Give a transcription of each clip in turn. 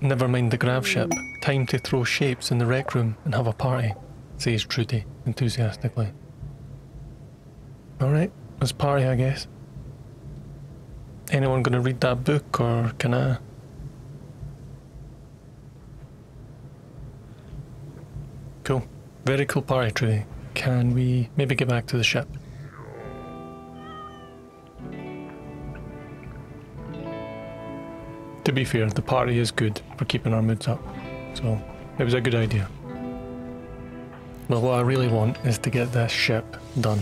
Never mind the grav ship. Time to throw shapes in the rec room and have a party, says Trudy enthusiastically. Alright, let's party, I guess. Anyone gonna read that book, or can I? Cool. Very cool party, Trudy. Can we maybe get back to the ship? To be fair, the party is good for keeping our moods up, so it was a good idea. Well, what I really want is to get this ship done.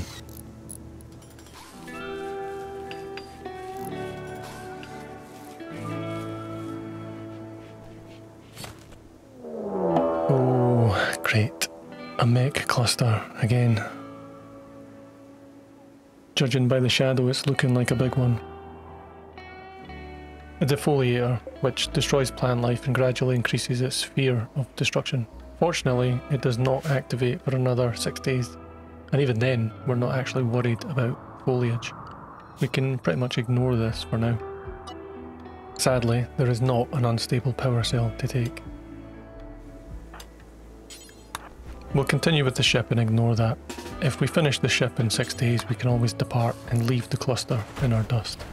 Oh, great. A mech cluster again. Judging by the shadow, it's looking like a big one. A defoliator, which destroys plant life and gradually increases its sphere of destruction. Fortunately, it does not activate for another 6 days, and even then, we're not actually worried about foliage. We can pretty much ignore this for now. Sadly, there is not an unstable power cell to take. We'll continue with the ship and ignore that. If we finish the ship in 6 days, we can always depart and leave the cluster in our dust.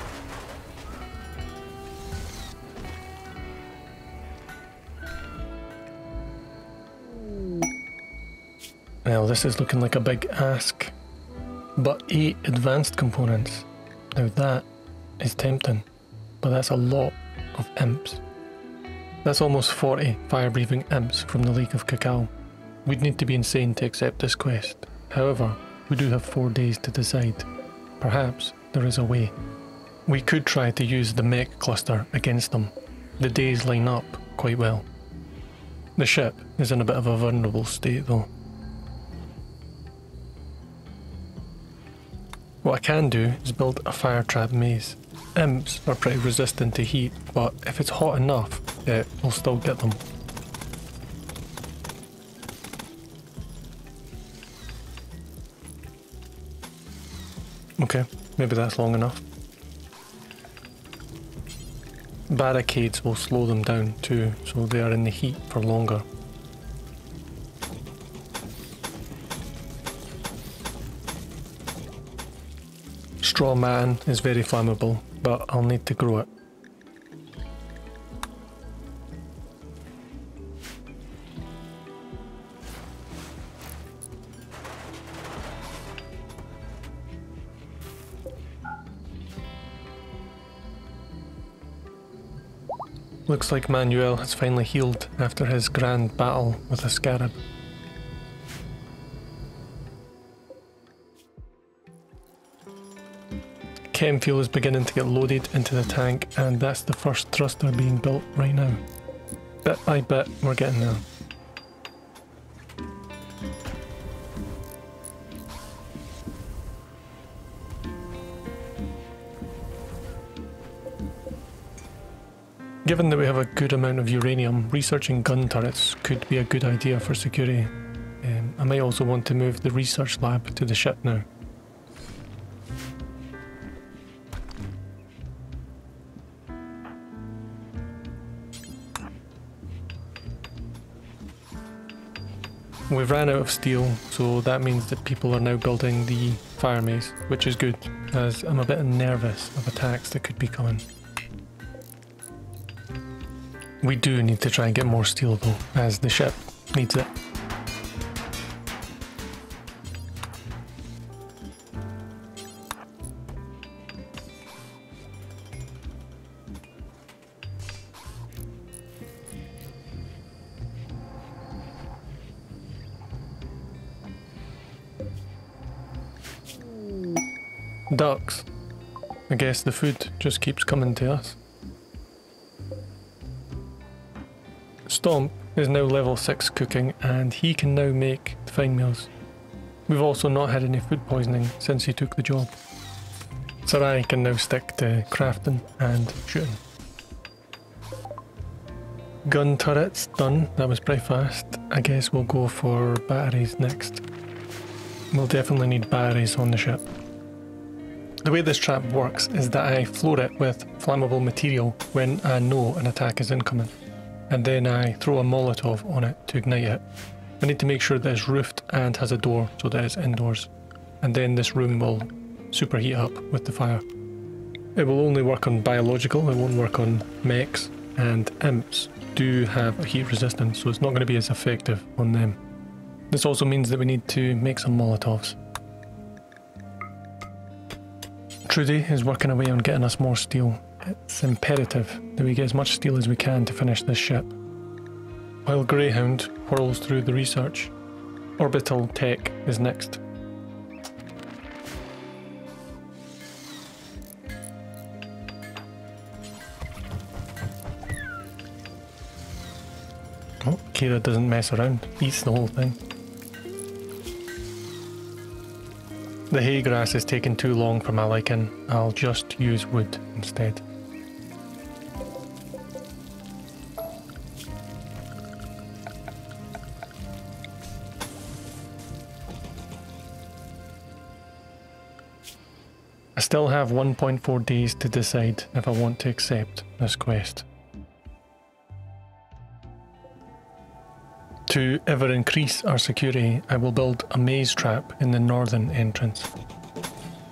Now this is looking like a big ask, but 8 advanced components. Now that is tempting, but that's a lot of imps. That's almost 40 fire-breathing imps from the Lake of Cacao. We'd need to be insane to accept this quest. However, we do have 4 days to decide. Perhaps there is a way. We could try to use the mech cluster against them. The days line up quite well. The ship is in a bit of a vulnerable state though. What I can do is build a fire trap maze. Imps are pretty resistant to heat, but if it's hot enough, it will still get them. Okay, maybe that's long enough. Barricades will slow them down too, so they are in the heat for longer. Straw man is very flammable, but I'll need to grow it. Looks like Manuel has finally healed after his grand battle with a scarab. Chem fuel is beginning to get loaded into the tank, and that's the first thruster being built right now. Bit by bit, we're getting there. Given that we have a good amount of uranium, researching gun turrets could be a good idea for security. I might also want to move the research lab to the ship now. We've ran out of steel, so that means that people are now building the fire maze, which is good, as I'm a bit nervous of attacks that could be coming. We do need to try and get more steel though, as the ship needs it. Ducks. I guess the food just keeps coming to us. Stomp is now level 6 cooking, and he can now make fine meals. We've also not had any food poisoning since he took the job. Sarai can now stick to crafting and shooting. Gun turrets done, that was pretty fast. I guess we'll go for batteries next. We'll definitely need batteries on the ship. The way this trap works is that I floor it with flammable material when I know an attack is incoming. and then I throw a Molotov on it to ignite it. I need to make sure that it's roofed and has a door so that it's indoors, and then this room will superheat up with the fire. It will only work on biological, it won't work on mechs, and imps do have a heat resistance, so it's not going to be as effective on them. This also means that we need to make some Molotovs. Trudy is working away on getting us more steel. It's imperative that we get as much steel as we can to finish this ship. While Greyhound whirls through the research, orbital tech is next. Oh, Kira doesn't mess around, eats the whole thing. The hay grass is taking too long for my liking. I'll just use wood instead. I still have 1.4 days to decide if I want to accept this quest. To ever increase our security, I will build a maze trap in the northern entrance.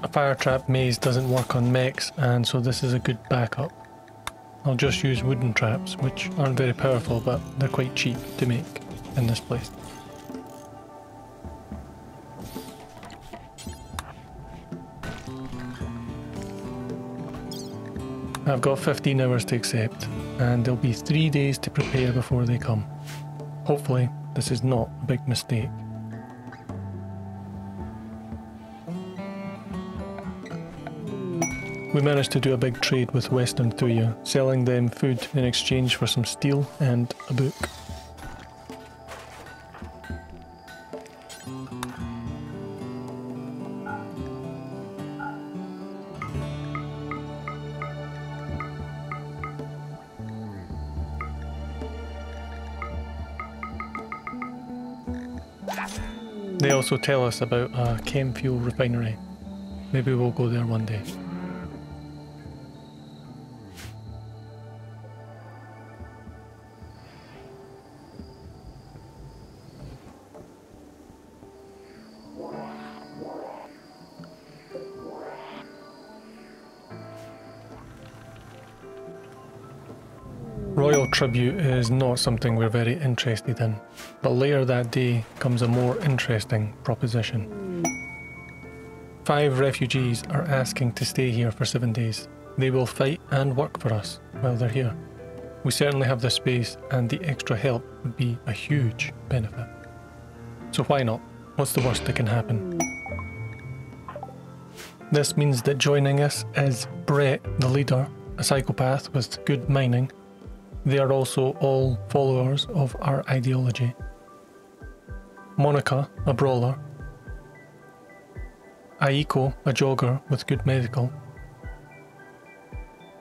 A fire trap maze doesn't work on mechs, and so this is a good backup. I'll just use wooden traps, which aren't very powerful, but they're quite cheap to make in this place. I've got 15 hours to accept, and there'll be 3 days to prepare before they come. Hopefully, this is not a big mistake. We managed to do a big trade with Western Thuya, selling them food in exchange for some steel and a book. They also tell us about a chem fuel refinery. Maybe we'll go there one day. Royal tribute is not something we're very interested in, but later that day comes a more interesting proposition. 5 refugees are asking to stay here for 7 days. They will fight and work for us while they're here. We certainly have the space, and the extra help would be a huge benefit. So why not? What's the worst that can happen? This means that joining us is Brett, the leader, a psychopath with good mining. They are also all followers of our ideology. Monica, a brawler. Aiko, a jogger with good medical.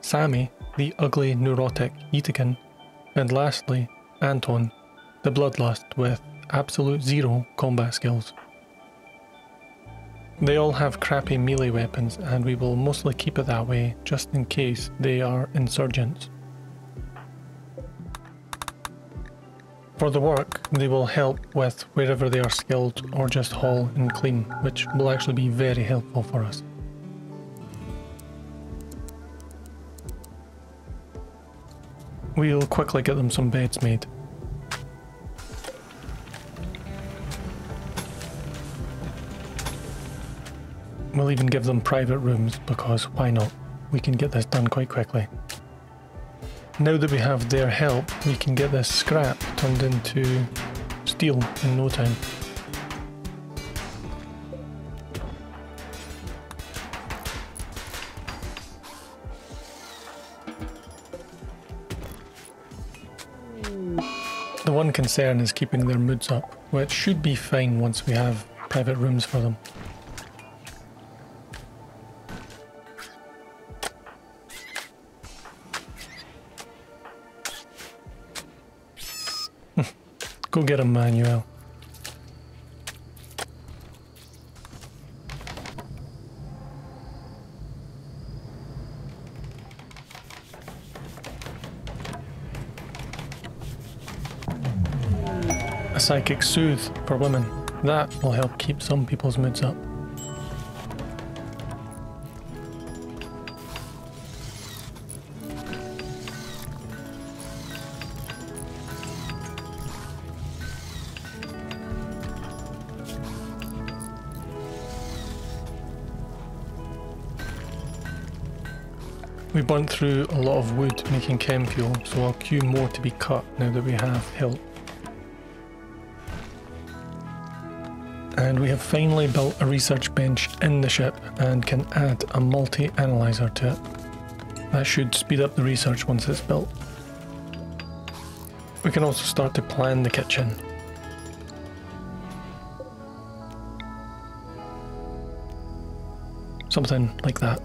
Sammy, the ugly neurotic Yetican. And lastly, Anton, the bloodlust with absolute zero combat skills. They all have crappy melee weapons, and we will mostly keep it that way just in case they are insurgents. For the work, they will help with wherever they are skilled or just haul and clean, which will actually be very helpful for us. We'll quickly get them some beds made. We'll even give them private rooms, because why not? We can get this done quite quickly. Now that we have their help, we can get this scrap turned into steel in no time. The one concern is keeping their moods up, which should be fine once we have private rooms for them. Go get him, Manuel. psychic soothe for women. That will help keep some people's moods up. We burnt through a lot of wood making chem fuel, so I'll queue more to be cut now that we have help. And we have finally built a research bench in the ship and can add a multi-analyzer to it. That should speed up the research once it's built. We can also start to plan the kitchen. Something like that.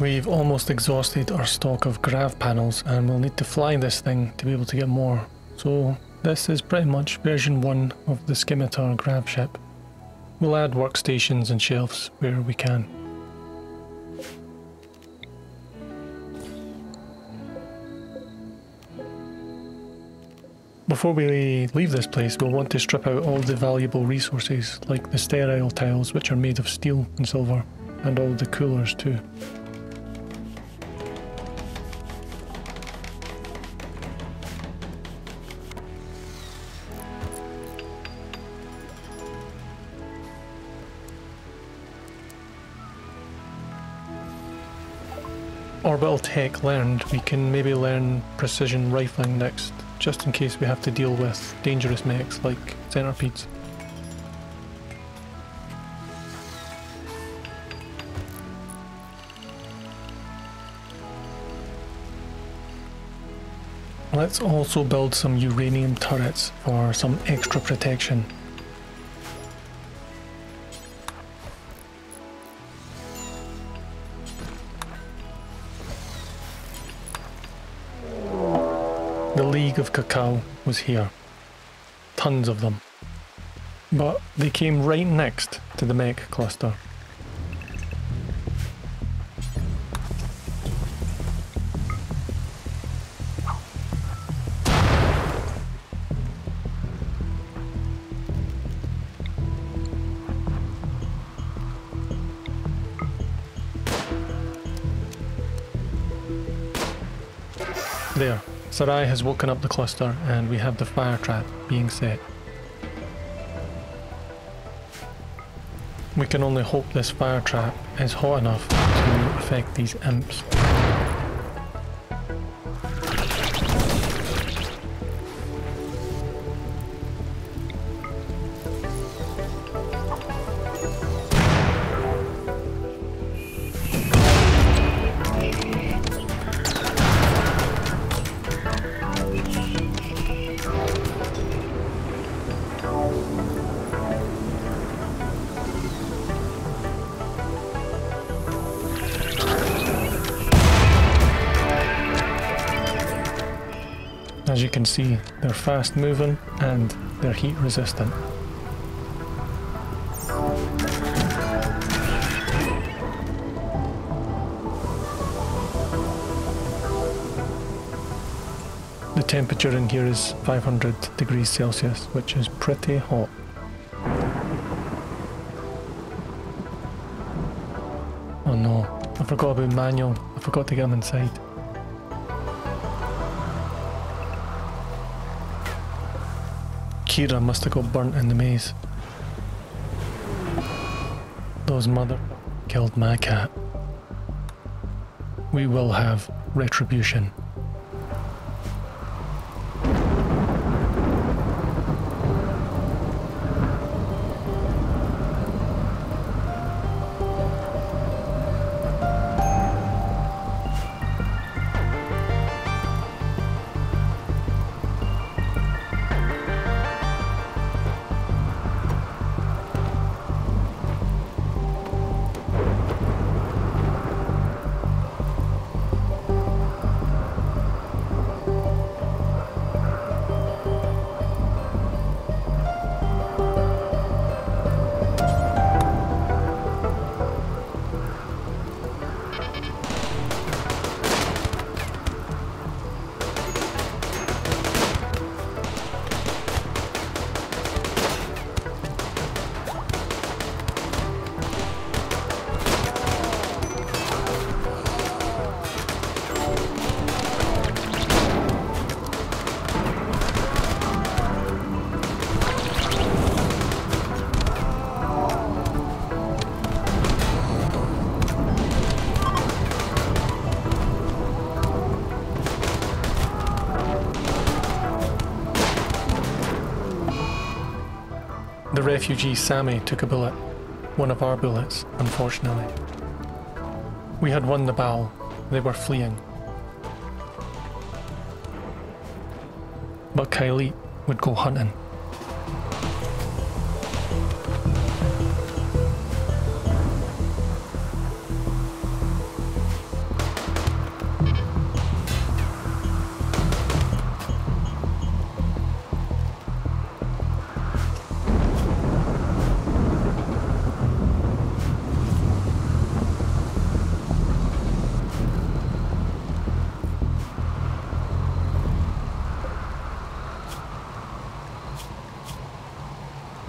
We've almost exhausted our stock of grav panels and we'll need to fly this thing to be able to get more. So this is pretty much version 1 of the Scimitar grav ship. We'll add workstations and shelves where we can. Before we leave this place, we'll want to strip out all the valuable resources, like the sterile tiles which are made of steel and silver, and all the coolers too. Orbital tech learned, we can maybe learn precision rifling next, just in case we have to deal with dangerous mechs like centipedes. Let's also build some uranium turrets for some extra protection. The League of Cacao was here. Tons of them. But they came right next to the mech cluster. There. Sarai has woken up the cluster and we have the fire trap being set. We can only hope this fire trap is hot enough to affect these imps. As you can see, they're fast moving and they're heat resistant. The temperature in here is 500 degrees Celsius, which is pretty hot. Oh no, I forgot about manual. I forgot to get them inside. Kira must have got burnt in the maze. Those mother killed my cat. We will have retribution. The refugee Sammy took a bullet. One of our bullets, unfortunately. We had won the battle. They were fleeing. But Kyle would go hunting.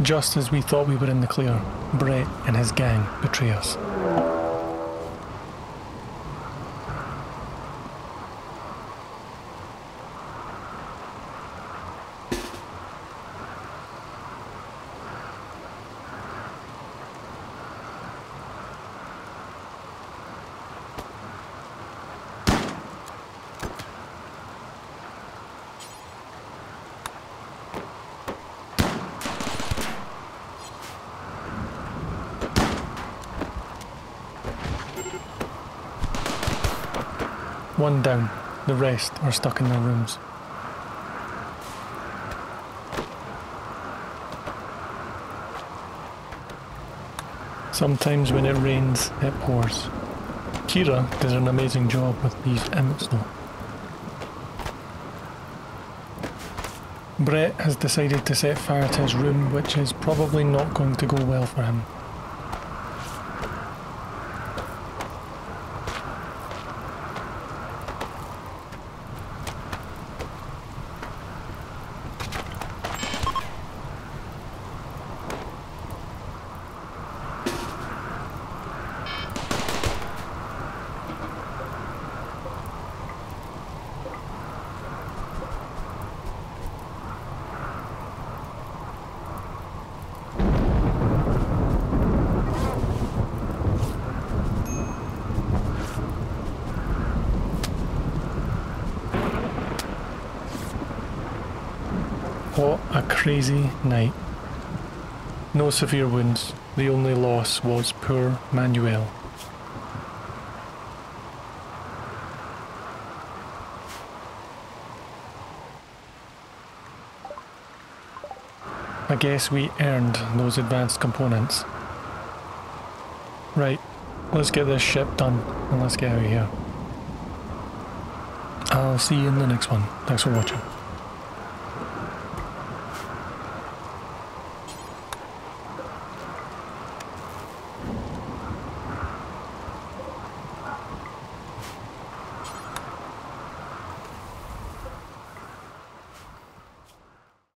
Just as we thought we were in the clear, Brett and his gang betray us. One down, the rest are stuck in their rooms. Sometimes when it rains, it pours. Kira did an amazing job with these imps though. Brett has decided to set fire to his room, which is probably not going to go well for him. What a crazy night. No severe wounds, the only loss was poor Manuel. I guess we earned those advanced components. Right, let's get this ship done and let's get out of here. I'll see you in the next one. Thanks for watching.